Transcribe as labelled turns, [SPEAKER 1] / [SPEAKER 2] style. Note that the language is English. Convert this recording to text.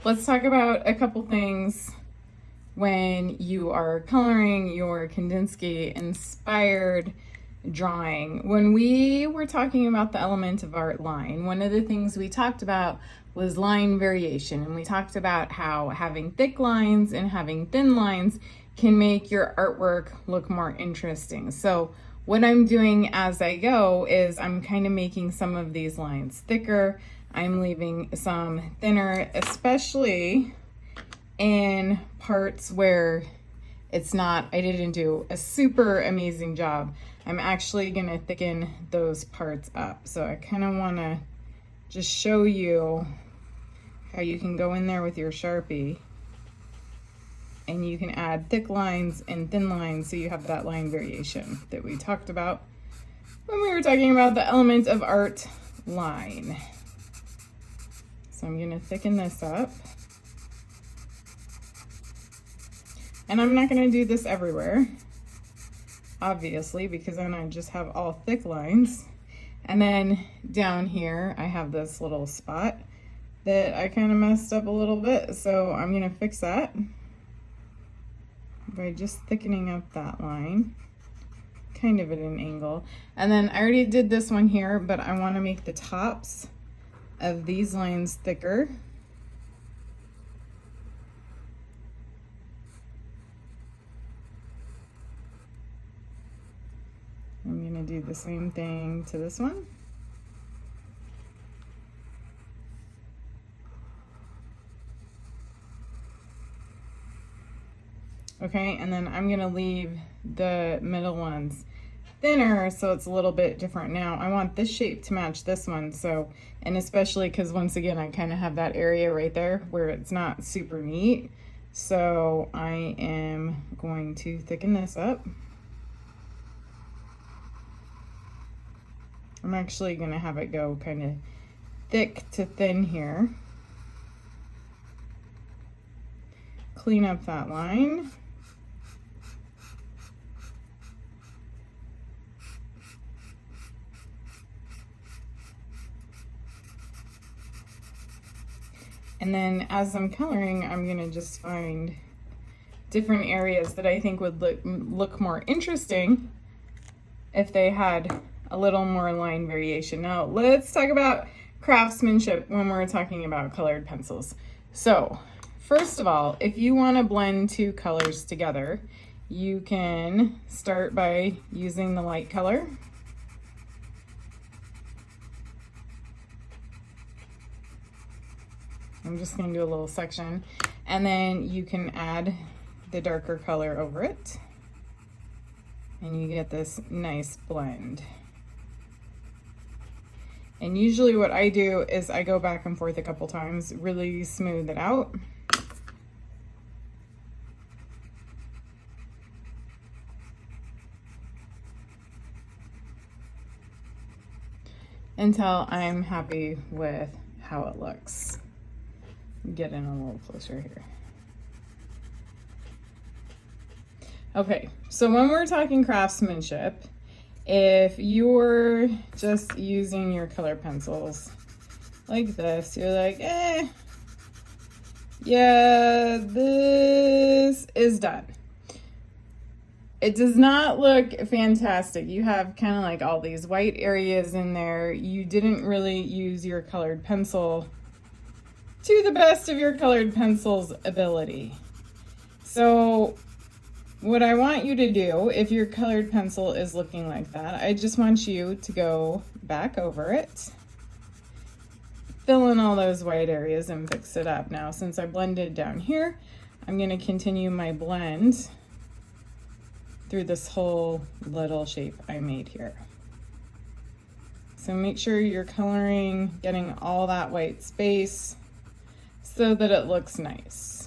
[SPEAKER 1] let's talk about a couple things when you are coloring your Kandinsky inspired drawing. When we were talking about the element of art line, one of the things we talked about was line variation, and we talked about how having thick lines and having thin lines can make your artwork look more interesting. So what I'm doing as I go is I'm kind of making some of these lines thicker. I'm leaving some thinner, especially in parts where it's not, I didn't do a super amazing job. I'm actually gonna thicken those parts up. So I kind of wanna just show you how you can go in there with your Sharpie and you can add thick lines and thin lines so you have that line variation that we talked about when we were talking about the element of art line. So I'm gonna thicken this up. And I'm not gonna do this everywhere, obviously, because then I just have all thick lines. And then down here, I have this little spot that I kind of messed up a little bit. So I'm gonna fix that by just thickening up that line, kind of at an angle. And then I already did this one here, but I wanna make the tops of these lines thicker. I'm gonna do the same thing to this one. Okay, and then I'm gonna leave the middle ones thinner so it's a little bit different. Now I want this shape to match this one, so, and especially because once again I kind of have that area right there where it's not super neat. So I am going to thicken this up. I'm actually gonna have it go kind of thick to thin here. Clean up that line. And then as I'm coloring, I'm gonna just find different areas that I think would look more interesting if they had a little more line variation. Now let's talk about craftsmanship when we're talking about colored pencils. So first of all, if you want to blend two colors together, you can start by using the light color. I'm just going to do a little section, and then you can add the darker color over it, and you get this nice blend. And usually what I do is I go back and forth a couple times, really smooth it out. Until I'm happy with how it looks. Get in a little closer here. Okay, so when we're talking craftsmanship, if you're just using your color pencils like this, you're like, yeah, this is done. It does not look fantastic. You have kind of like all these white areas in there. You didn't really use your colored pencil to the best of your colored pencil's ability. So what I want you to do, if your colored pencil is looking like that, I just want you to go back over it, fill in all those white areas and fix it up. Now, since I blended down here, I'm going to continue my blend through this whole little shape I made here. So make sure you're coloring, getting all that white space so that it looks nice.